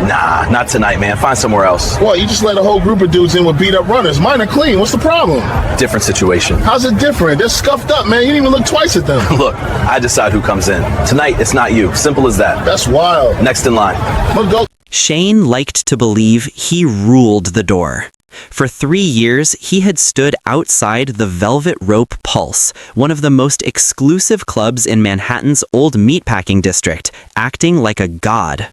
Nah, not tonight, man. Find somewhere else. Well, you just let a whole group of dudes in with beat up runners. Mine are clean. What's the problem? Different situation. How's it different? They're scuffed up, man. You didn't even look twice at them. Look, I decide who comes in. Tonight, it's not you. Simple as that. That's wild. Next in line. Let's go. Shane liked to believe he ruled the door. For 3 years, he had stood outside the Velvet Rope Pulse, one of the most exclusive clubs in Manhattan's old meatpacking district, acting like a god.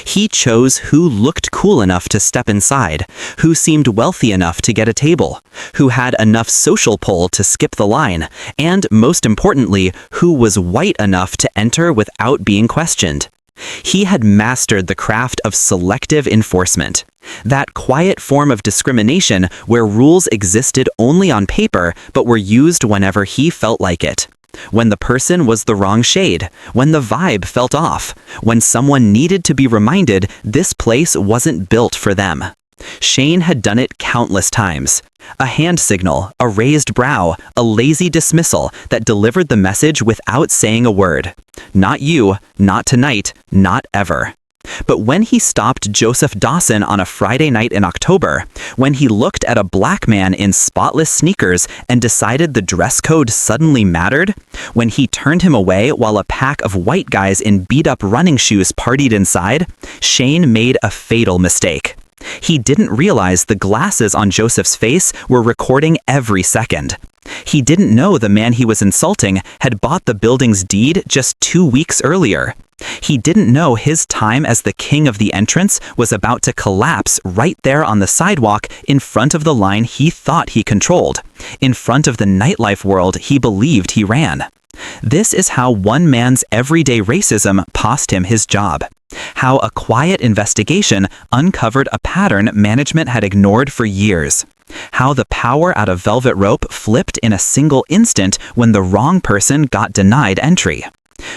He chose who looked cool enough to step inside, who seemed wealthy enough to get a table, who had enough social pull to skip the line, and most importantly, who was white enough to enter without being questioned. He had mastered the craft of selective enforcement, that quiet form of discrimination where rules existed only on paper but were used whenever he felt like it. When the person was the wrong shade, when the vibe felt off, when someone needed to be reminded this place wasn't built for them. Shane had done it countless times. A hand signal, a raised brow, a lazy dismissal that delivered the message without saying a word. Not you, not tonight, not ever. But when he stopped Joseph Dawson on a Friday night in October, when he looked at a black man in spotless sneakers and decided the dress code suddenly mattered, when he turned him away while a pack of white guys in beat-up running shoes partied inside, Shane made a fatal mistake. He didn't realize the glasses on Joseph's face were recording every second. He didn't know the man he was insulting had bought the building's deed just 2 weeks earlier. He didn't know his time as the king of the entrance was about to collapse right there on the sidewalk in front of the line he thought he controlled, in front of the nightlife world he believed he ran. This is how one man's everyday racism cost him his job. How a quiet investigation uncovered a pattern management had ignored for years. How the power out of Velvet Rope flipped in a single instant when the wrong person got denied entry.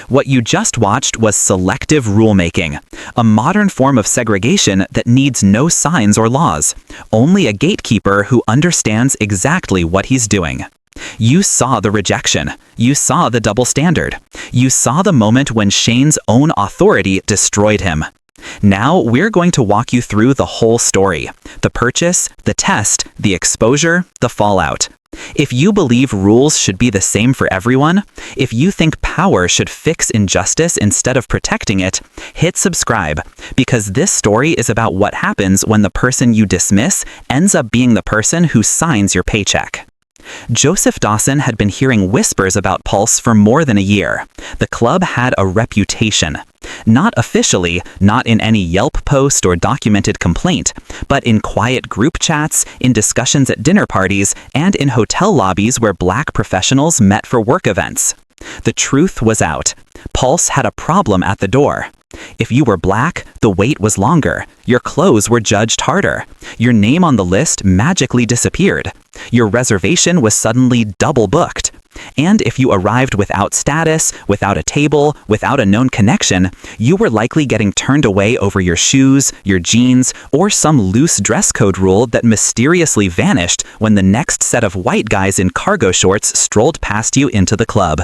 What you just watched was selective rulemaking, a modern form of segregation that needs no signs or laws, only a gatekeeper who understands exactly what he's doing. You saw the rejection. You saw the double standard. You saw the moment when Shane's own authority destroyed him. Now we're going to walk you through the whole story. The purchase, the test, the exposure, the fallout. If you believe rules should be the same for everyone, if you think power should fix injustice instead of protecting it, hit subscribe, because this story is about what happens when the person you dismiss ends up being the person who signs your paycheck. Joseph Dawson had been hearing whispers about Pulse for more than a year. The club had a reputation. Not officially, not in any Yelp post or documented complaint, but in quiet group chats, in discussions at dinner parties, and in hotel lobbies where black professionals met for work events. The truth was out. Pulse had a problem at the door. If you were black, the wait was longer. Your clothes were judged harder. Your name on the list magically disappeared. Your reservation was suddenly double booked. And if you arrived without status, without a table, without a known connection, you were likely getting turned away over your shoes, your jeans, or some loose dress code rule that mysteriously vanished when the next set of white guys in cargo shorts strolled past you into the club.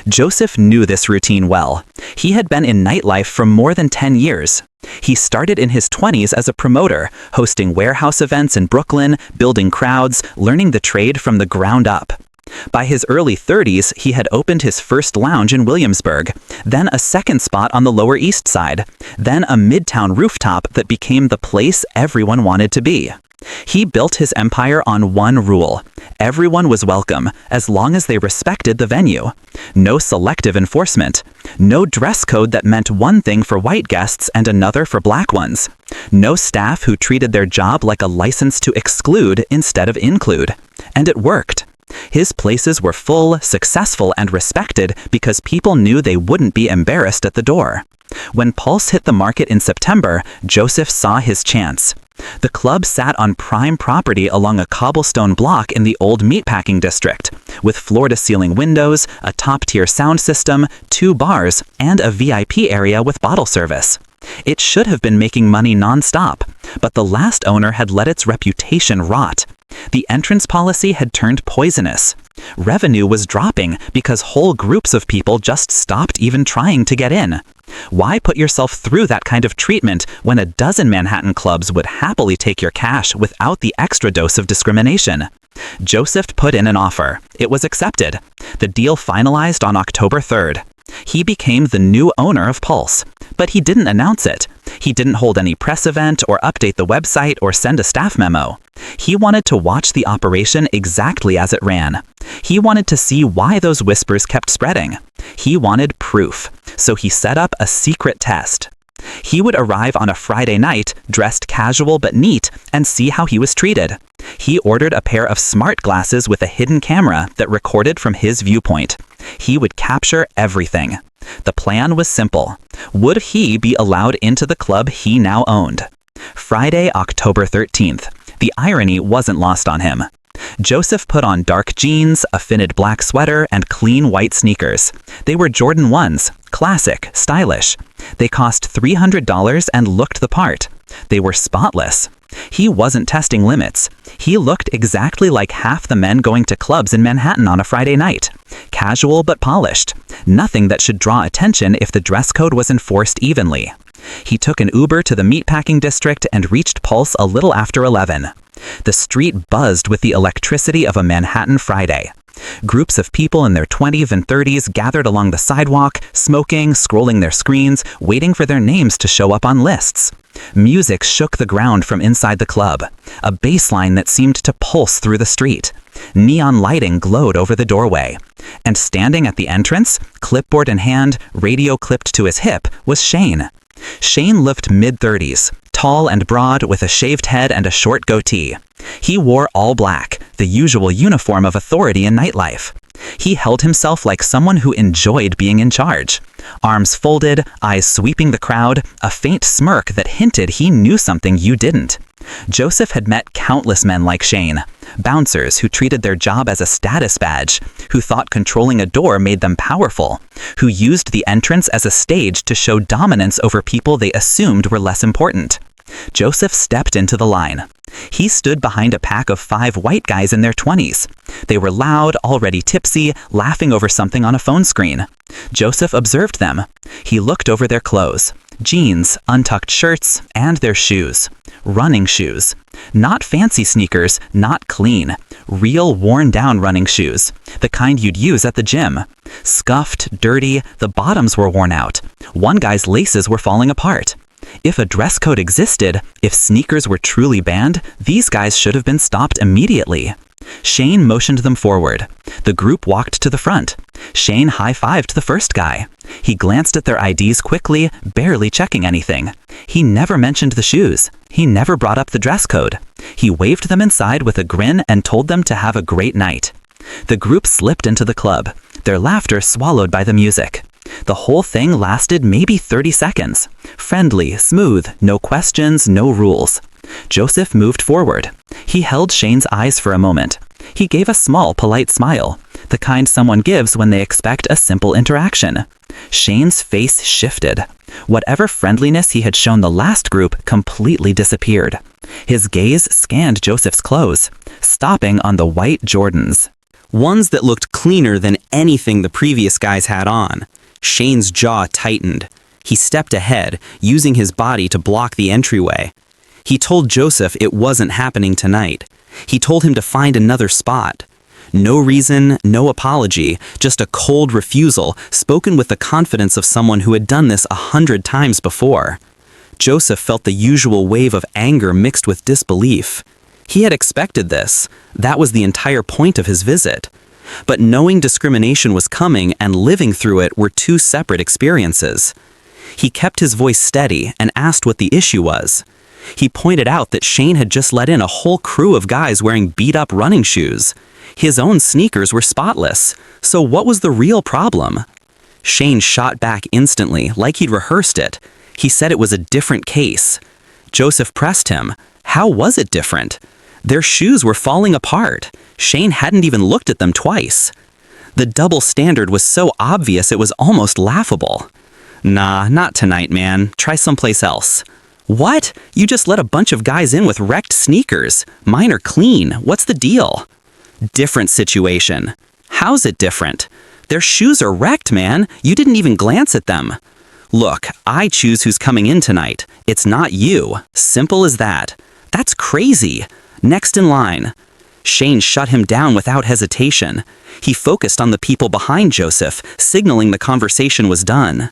Joseph knew this routine well. He had been in nightlife for more than 10 years. He started in his 20s as a promoter, hosting warehouse events in Brooklyn, building crowds, learning the trade from the ground up. By his early 30s, he had opened his first lounge in Williamsburg, then a second spot on the Lower East Side, then a midtown rooftop that became the place everyone wanted to be. He built his empire on one rule. Everyone was welcome, as long as they respected the venue. No selective enforcement. No dress code that meant one thing for white guests and another for black ones. No staff who treated their job like a license to exclude instead of include. And it worked. His places were full, successful, and respected because people knew they wouldn't be embarrassed at the door. When Pulse hit the market in September, Joseph saw his chance. The club sat on prime property along a cobblestone block in the old meatpacking district, with floor-to-ceiling windows, a top-tier sound system, 2 bars, and a VIP area with bottle service. It should have been making money non-stop, but the last owner had let its reputation rot. The entrance policy had turned poisonous. Revenue was dropping because whole groups of people just stopped even trying to get in. Why put yourself through that kind of treatment when a dozen Manhattan clubs would happily take your cash without the extra dose of discrimination? Joseph put in an offer. It was accepted. The deal finalized on October 3rd. He became the new owner of Pulse, but he didn't announce it. He didn't hold any press event or update the website or send a staff memo. He wanted to watch the operation exactly as it ran. He wanted to see why those whispers kept spreading. He wanted proof, so he set up a secret test. He would arrive on a Friday night, dressed casual but neat, and see how he was treated. He ordered a pair of smart glasses with a hidden camera that recorded from his viewpoint. He would capture everything. The plan was simple. Would he be allowed into the club he now owned? Friday, October 13th. The irony wasn't lost on him. Joseph put on dark jeans, a fitted black sweater, and clean white sneakers. They were Jordan 1s, classic, stylish. They cost $300 and looked the part. They were spotless. He wasn't testing limits. He looked exactly like half the men going to clubs in Manhattan on a Friday night. Casual but polished. Nothing that should draw attention if the dress code was enforced evenly. He took an Uber to the meatpacking district and reached Pulse a little after 11. The street buzzed with the electricity of a Manhattan Friday. Groups of people in their 20s and 30s gathered along the sidewalk, smoking, scrolling their screens, waiting for their names to show up on lists. Music shook the ground from inside the club, a bass line that seemed to pulse through the street. Neon lighting glowed over the doorway. And standing at the entrance, clipboard in hand, radio clipped to his hip, was Shane. Shane looked mid-30s, tall and broad with a shaved head and a short goatee. He wore all black, the usual uniform of authority in Nightlife. He held himself like someone who enjoyed being in charge. Arms folded, eyes sweeping the crowd, a faint smirk that hinted he knew something you didn't. Joseph had met countless men like Shane, bouncers who treated their job as a status badge, who thought controlling a door made them powerful, who used the entrance as a stage to show dominance over people they assumed were less important. Joseph stepped into the line. He stood behind a pack of 5 white guys in their 20s. They were loud, already tipsy, laughing over something on a phone screen. Joseph observed them. He looked over their clothes. Jeans, untucked shirts, and their shoes. Running shoes. Not fancy sneakers, not clean. Real worn-down running shoes. The kind you'd use at the gym. Scuffed, dirty, the bottoms were worn out. One guy's laces were falling apart. If a dress code existed, if sneakers were truly banned, these guys should have been stopped immediately. Shane motioned them forward. The group walked to the front. Shane high-fived the first guy. He glanced at their IDs quickly, barely checking anything. He never mentioned the shoes. He never brought up the dress code. He waved them inside with a grin and told them to have a great night. The group slipped into the club, their laughter swallowed by the music. The whole thing lasted maybe 30 seconds. Friendly, smooth, no questions, no rules. Joseph moved forward. He held Shane's eyes for a moment. He gave a small, polite smile, the kind someone gives when they expect a simple interaction. Shane's face shifted. Whatever friendliness he had shown the last group completely disappeared. His gaze scanned Joseph's clothes, stopping on the white Jordans. Ones that looked cleaner than anything the previous guys had on. Shane's jaw tightened. He stepped ahead, using his body to block the entryway. He told Joseph it wasn't happening tonight. He told him to find another spot. No reason, no apology, just a cold refusal, spoken with the confidence of someone who had done this 100 times before. Joseph felt the usual wave of anger mixed with disbelief. He had expected this. That was the entire point of his visit. But knowing discrimination was coming and living through it were two separate experiences. He kept his voice steady and asked what the issue was. He pointed out that Shane had just let in a whole crew of guys wearing beat-up running shoes. His own sneakers were spotless. So what was the real problem? Shane shot back instantly, like he'd rehearsed it. He said it was a different case. Joseph pressed him. How was it different? Their shoes were falling apart. Shane hadn't even looked at them twice. The double standard was so obvious it was almost laughable. Nah, not tonight, man. Try someplace else. What? You just let a bunch of guys in with wrecked sneakers. Mine are clean. What's the deal? Different situation. How's it different? Their shoes are wrecked, man. You didn't even glance at them. Look, I choose who's coming in tonight. It's not you. Simple as that. That's crazy. Next in line. Shane shut him down without hesitation. He focused on the people behind Joseph, signaling the conversation was done.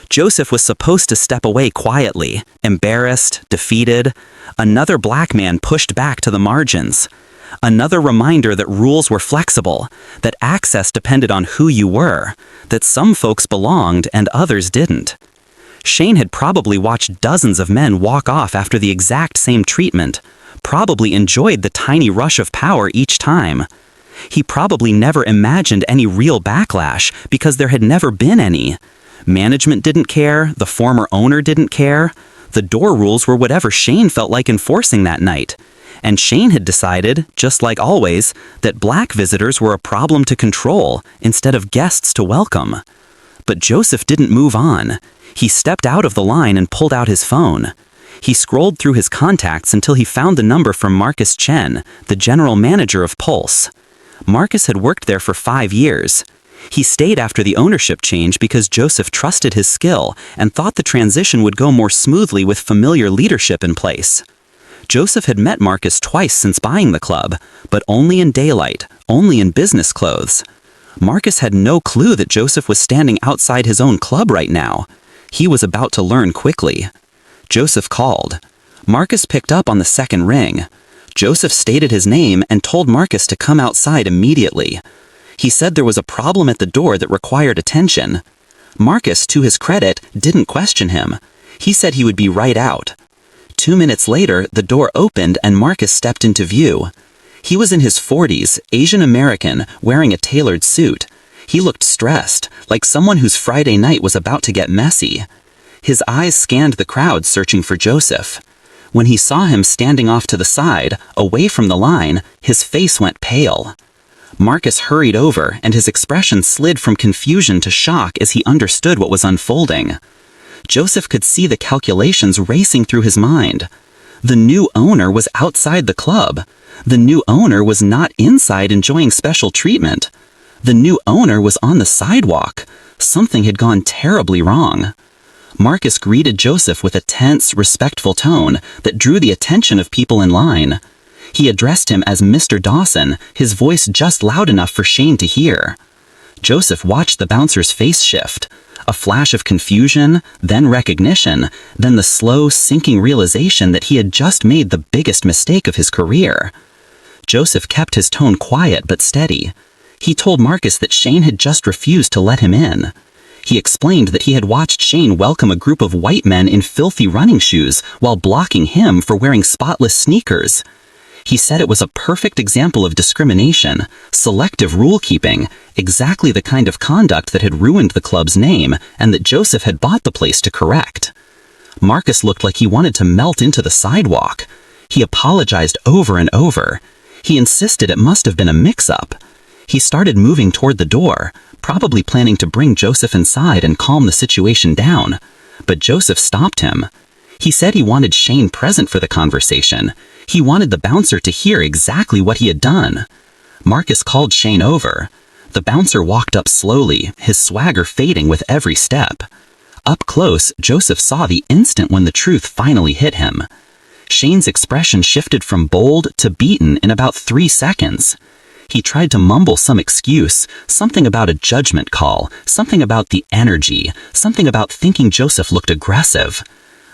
Joseph was supposed to step away quietly, embarrassed, defeated. Another black man pushed back to the margins. Another reminder that rules were flexible, that access depended on who you were, that some folks belonged and others didn't. Shane had probably watched dozens of men walk off after the exact same treatment, probably enjoyed the tiny rush of power each time. He probably never imagined any real backlash because there had never been any. Management didn't care, the former owner didn't care. The door rules were whatever Shane felt like enforcing that night. And Shane had decided, just like always, that black visitors were a problem to control instead of guests to welcome. But Joseph didn't move on. He stepped out of the line and pulled out his phone. He scrolled through his contacts until he found the number from Marcus Chen, the general manager of Pulse. Marcus had worked there for 5 years. He stayed after the ownership change because Joseph trusted his skill and thought the transition would go more smoothly with familiar leadership in place. Joseph had met Marcus twice since buying the club, but only in daylight, only in business clothes. Marcus had no clue that Joseph was standing outside his own club right now. He was about to learn quickly. Joseph called. Marcus picked up on the second ring. Joseph stated his name and told Marcus to come outside immediately. He said there was a problem at the door that required attention. Marcus, to his credit, didn't question him. He said he would be right out. 2 minutes later, the door opened and Marcus stepped into view. He was in his 40s, Asian American, wearing a tailored suit. He looked stressed, like someone whose Friday night was about to get messy. His eyes scanned the crowd searching for Joseph. When he saw him standing off to the side, away from the line, his face went pale. Marcus hurried over, and his expression slid from confusion to shock as he understood what was unfolding. Joseph could see the calculations racing through his mind. The new owner was outside the club. The new owner was not inside enjoying special treatment. The new owner was on the sidewalk. Something had gone terribly wrong. Marcus greeted Joseph with a tense, respectful tone that drew the attention of people in line. He addressed him as Mr. Dawson, his voice just loud enough for Shane to hear. Joseph watched the bouncer's face shift. A flash of confusion, then recognition, then the slow, sinking realization that he had just made the biggest mistake of his career. Joseph kept his tone quiet but steady. He told Marcus that Shane had just refused to let him in. He explained that he had watched Shane welcome a group of white men in filthy running shoes while blocking him for wearing spotless sneakers. He said it was a perfect example of discrimination, selective rule-keeping, exactly the kind of conduct that had ruined the club's name and that Joseph had bought the place to correct. Marcus looked like he wanted to melt into the sidewalk. He apologized over and over. He insisted it must have been a mix-up. He started moving toward the door, probably planning to bring Joseph inside and calm the situation down. But Joseph stopped him. He said he wanted Shane present for the conversation. He wanted the bouncer to hear exactly what he had done. Marcus called Shane over. The bouncer walked up slowly, his swagger fading with every step. Up close, Joseph saw the instant when the truth finally hit him. Shane's expression shifted from bold to beaten in about 3 seconds. He tried to mumble some excuse, something about a judgment call, something about the energy, something about thinking Joseph looked aggressive.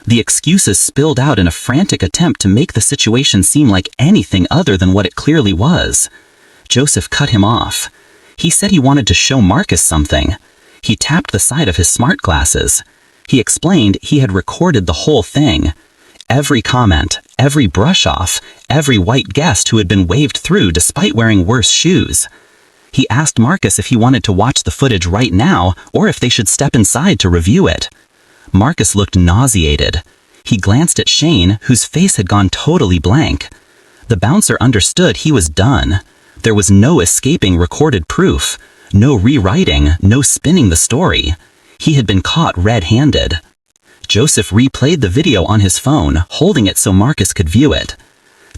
The excuses spilled out in a frantic attempt to make the situation seem like anything other than what it clearly was. Joseph cut him off. He said he wanted to show Marcus something. He tapped the side of his smart glasses. He explained he had recorded the whole thing. Every comment, every brush-off, every white guest who had been waved through despite wearing worse shoes. He asked Marcus if he wanted to watch the footage right now or if they should step inside to review it. Marcus looked nauseated. He glanced at Shane, whose face had gone totally blank. The bouncer understood he was done. There was no escaping recorded proof, no rewriting, no spinning the story. He had been caught red-handed. Joseph replayed the video on his phone, holding it so Marcus could view it.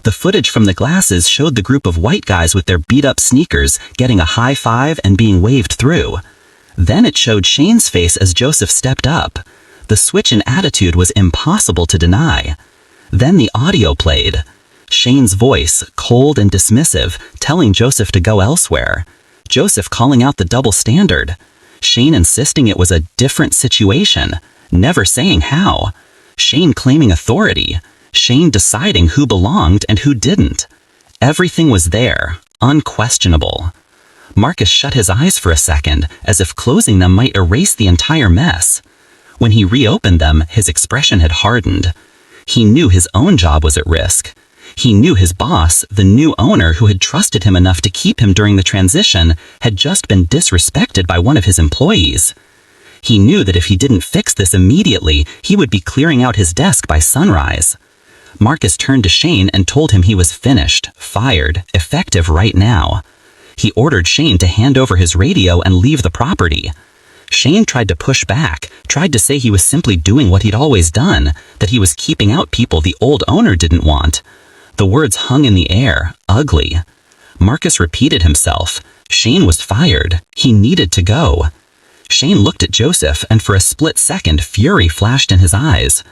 The footage from the glasses showed the group of white guys with their beat-up sneakers getting a high five and being waved through. Then it showed Shane's face as Joseph stepped up. The switch in attitude was impossible to deny. Then the audio played. Shane's voice, cold and dismissive, telling Joseph to go elsewhere. Joseph calling out the double standard. Shane insisting it was a different situation, never saying how. Shane claiming authority. Shane deciding who belonged and who didn't. Everything was there, unquestionable. Marcus shut his eyes for a second, as if closing them might erase the entire mess. When he reopened them, his expression had hardened. He knew his own job was at risk. He knew his boss, the new owner who had trusted him enough to keep him during the transition, had just been disrespected by one of his employees. He knew that if he didn't fix this immediately, he would be clearing out his desk by sunrise. Marcus turned to Shane and told him he was finished, fired, effective right now. He ordered Shane to hand over his radio and leave the property. Shane tried to push back, tried to say he was simply doing what he'd always done, that he was keeping out people the old owner didn't want. The words hung in the air, ugly. Marcus repeated himself. Shane was fired. He needed to go. Shane looked at Joseph, and for a split second, fury flashed in his eyes.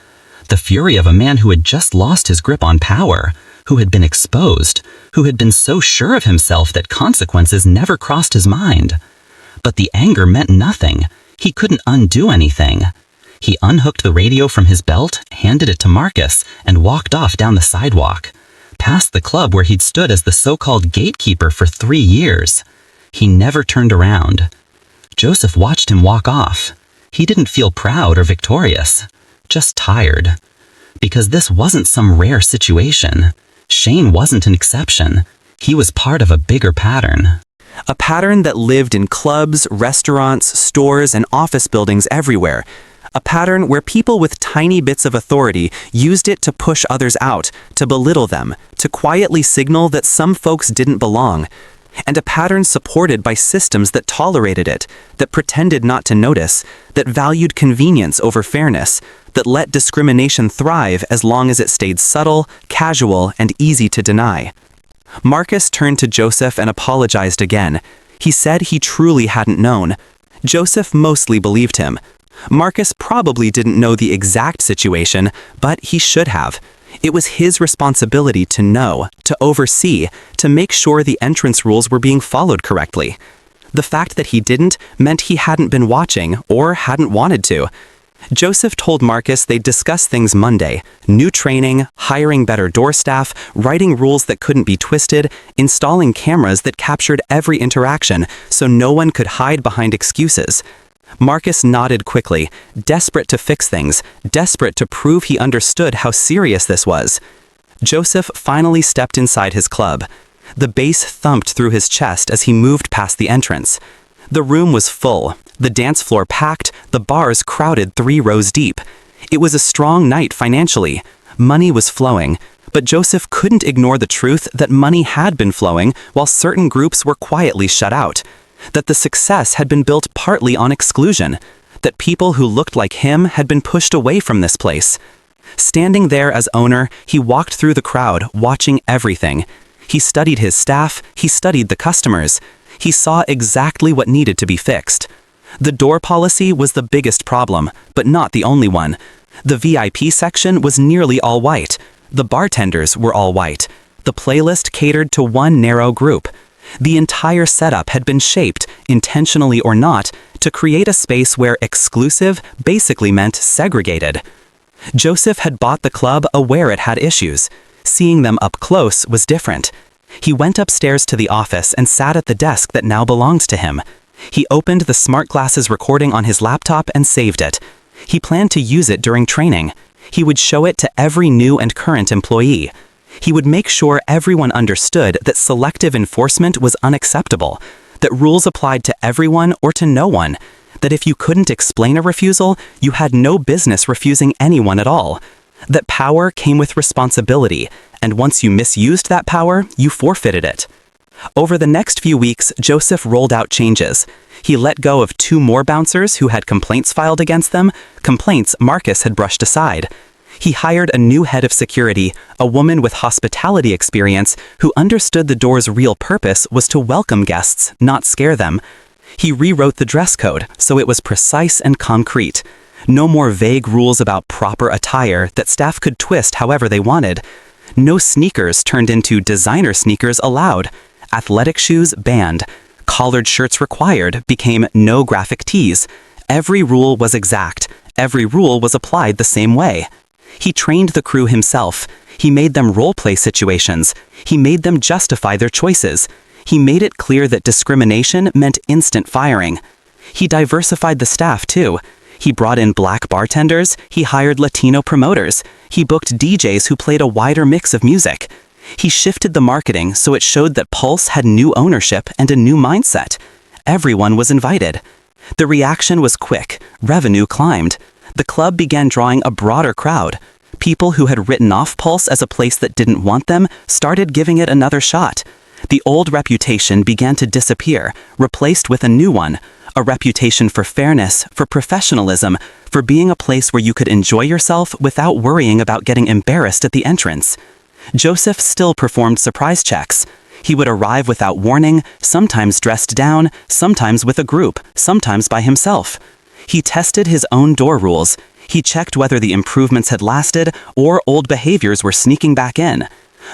The fury of a man who had just lost his grip on power, who had been exposed, who had been so sure of himself that consequences never crossed his mind. But the anger meant nothing. He couldn't undo anything. He unhooked the radio from his belt, handed it to Marcus, and walked off down the sidewalk, past the club where he'd stood as the so-called gatekeeper for 3 years. He never turned around. Joseph watched him walk off. He didn't feel proud or victorious, just tired. Because this wasn't some rare situation. Shane wasn't an exception. He was part of a bigger pattern. A pattern that lived in clubs, restaurants, stores, and office buildings everywhere. A pattern where people with tiny bits of authority used it to push others out, to belittle them, to quietly signal that some folks didn't belong. And a pattern supported by systems that tolerated it, that pretended not to notice, that valued convenience over fairness, that let discrimination thrive as long as it stayed subtle, casual, and easy to deny. Marcus turned to Joseph and apologized again. He said he truly hadn't known. Joseph mostly believed him. Marcus probably didn't know the exact situation, but he should have. It was his responsibility to know, to oversee, to make sure the entrance rules were being followed correctly. The fact that he didn't meant he hadn't been watching or hadn't wanted to. Joseph told Marcus they'd discuss things Monday: new training, hiring better door staff, writing rules that couldn't be twisted, installing cameras that captured every interaction so no one could hide behind excuses. Marcus nodded quickly, desperate to fix things, desperate to prove he understood how serious this was. Joseph finally stepped inside his club. The bass thumped through his chest as he moved past the entrance. The room was full, the dance floor packed, the bars crowded 3 rows deep. It was a strong night financially. Money was flowing, but Joseph couldn't ignore the truth that money had been flowing while certain groups were quietly shut out. That the success had been built partly on exclusion. That people who looked like him had been pushed away from this place. Standing there as owner, he walked through the crowd, watching everything. He studied his staff, he studied the customers. He saw exactly what needed to be fixed. The door policy was the biggest problem, but not the only one. The VIP section was nearly all white. The bartenders were all white. The playlist catered to one narrow group. The entire setup had been shaped, intentionally or not, to create a space where exclusive basically meant segregated. Joseph had bought the club aware it had issues. Seeing them up close was different. He went upstairs to the office and sat at the desk that now belonged to him. He opened the smart glasses recording on his laptop and saved it. He planned to use it during training. He would show it to every new and current employee. He would make sure everyone understood that selective enforcement was unacceptable, that rules applied to everyone or to no one, that if you couldn't explain a refusal, you had no business refusing anyone at all, that power came with responsibility, and once you misused that power, you forfeited it. Over the next few weeks, Joseph rolled out changes. He let go of 2 more bouncers who had complaints filed against them, complaints Marcus had brushed aside. He hired a new head of security, a woman with hospitality experience who understood the door's real purpose was to welcome guests, not scare them. He rewrote the dress code so it was precise and concrete. No more vague rules about proper attire that staff could twist however they wanted. No sneakers turned into designer sneakers allowed. Athletic shoes banned. Collared shirts required became no graphic tees. Every rule was exact. Every rule was applied the same way. He trained the crew himself. He made them role-play situations. He made them justify their choices. He made it clear that discrimination meant instant firing. He diversified the staff, too. He brought in black bartenders. He hired Latino promoters. He booked DJs who played a wider mix of music. He shifted the marketing so it showed that Pulse had new ownership and a new mindset. Everyone was invited. The reaction was quick. Revenue climbed. The club began drawing a broader crowd. People who had written off Pulse as a place that didn't want them started giving it another shot. The old reputation began to disappear, replaced with a new one, a reputation for fairness, for professionalism, for being a place where you could enjoy yourself without worrying about getting embarrassed at the entrance. Joseph still performed surprise checks. He would arrive without warning, sometimes dressed down, sometimes with a group, sometimes by himself. He tested his own door rules. He checked whether the improvements had lasted or old behaviors were sneaking back in.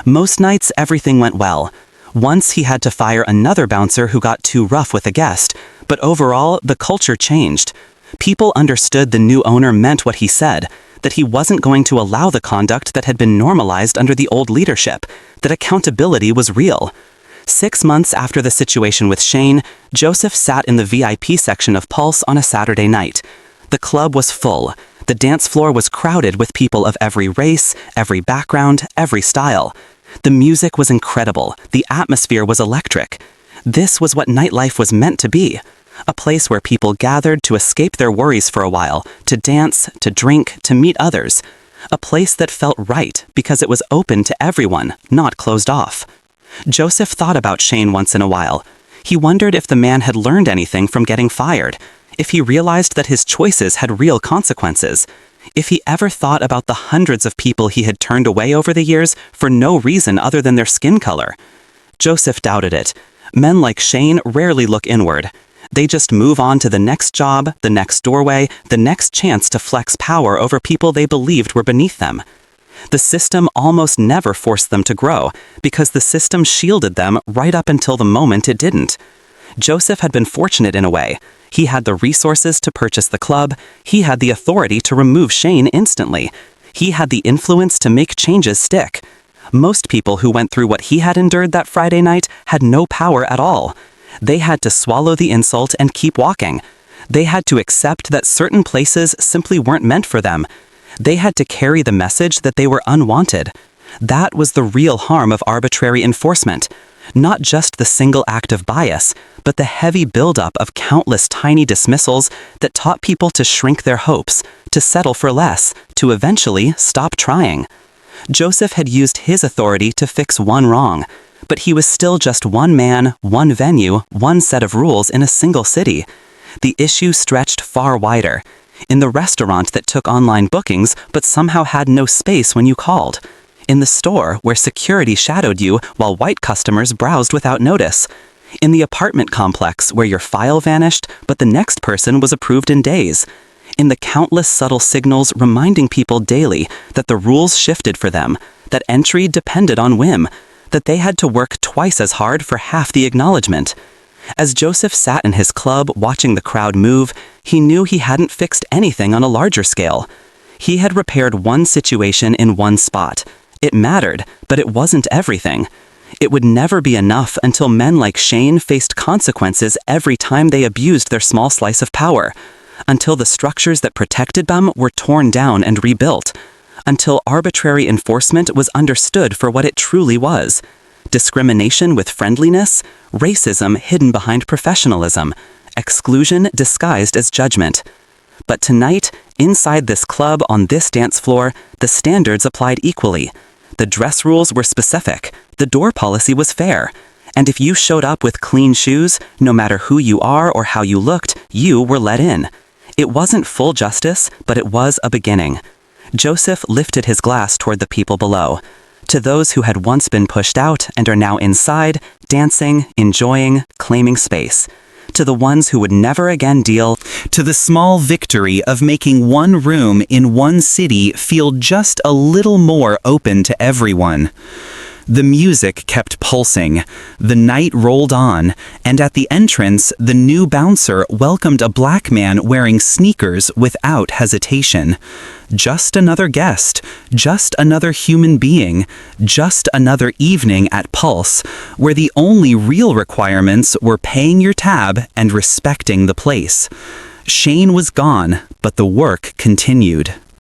Most nights, everything went well. Once he had to fire another bouncer who got too rough with a guest, but overall, the culture changed. People understood the new owner meant what he said, that he wasn't going to allow the conduct that had been normalized under the old leadership, that accountability was real. 6 months after the situation with Shane, Joseph sat in the VIP section of Pulse on a Saturday night. The club was full. The dance floor was crowded with people of every race, every background, every style. The music was incredible. The atmosphere was electric. This was what nightlife was meant to be. A place where people gathered to escape their worries for a while, to dance, to drink, to meet others. A place that felt right because it was open to everyone, not closed off. Joseph thought about Shane once in a while. He wondered if the man had learned anything from getting fired, if he realized that his choices had real consequences, if he ever thought about the hundreds of people he had turned away over the years for no reason other than their skin color. Joseph doubted it. Men like Shane rarely look inward. They just move on to the next job, the next doorway, the next chance to flex power over people they believed were beneath them. The system almost never forced them to grow, because the system shielded them right up until the moment it didn't. Joseph had been fortunate in a way. He had the resources to purchase the club. He had the authority to remove Shane instantly. He had the influence to make changes stick. Most people who went through what he had endured that Friday night had no power at all. They had to swallow the insult and keep walking. They had to accept that certain places simply weren't meant for them. They had to carry the message that they were unwanted. That was the real harm of arbitrary enforcement. Not just the single act of bias, but the heavy buildup of countless tiny dismissals that taught people to shrink their hopes, to settle for less, to eventually stop trying. Joseph had used his authority to fix one wrong, but he was still just one man, one venue, one set of rules in a single city. The issue stretched far wider. In the restaurant that took online bookings but somehow had no space when you called. In the store where security shadowed you while white customers browsed without notice. In the apartment complex where your file vanished but the next person was approved in days. In the countless subtle signals reminding people daily that the rules shifted for them, that entry depended on whim, that they had to work twice as hard for half the acknowledgement. As Joseph sat in his club watching the crowd move, he knew he hadn't fixed anything on a larger scale. He had repaired one situation in one spot. It mattered, but it wasn't everything. It would never be enough until men like Shane faced consequences every time they abused their small slice of power. Until the structures that protected them were torn down and rebuilt. Until arbitrary enforcement was understood for what it truly was. Discrimination with friendliness, racism hidden behind professionalism, exclusion disguised as judgment. But tonight, inside this club on this dance floor, the standards applied equally. The dress rules were specific. The door policy was fair. And if you showed up with clean shoes, no matter who you are or how you looked, you were let in. It wasn't full justice, but it was a beginning. Joseph lifted his glass toward the people below. To those who had once been pushed out and are now inside, dancing, enjoying, claiming space. To the ones who would never again deal. To the small victory of making one room in one city feel just a little more open to everyone. The music kept pulsing, the night rolled on, and at the entrance, the new bouncer welcomed a black man wearing sneakers without hesitation. Just another guest, just another human being, just another evening at Pulse, where the only real requirements were paying your tab and respecting the place. Shane was gone, but the work continued.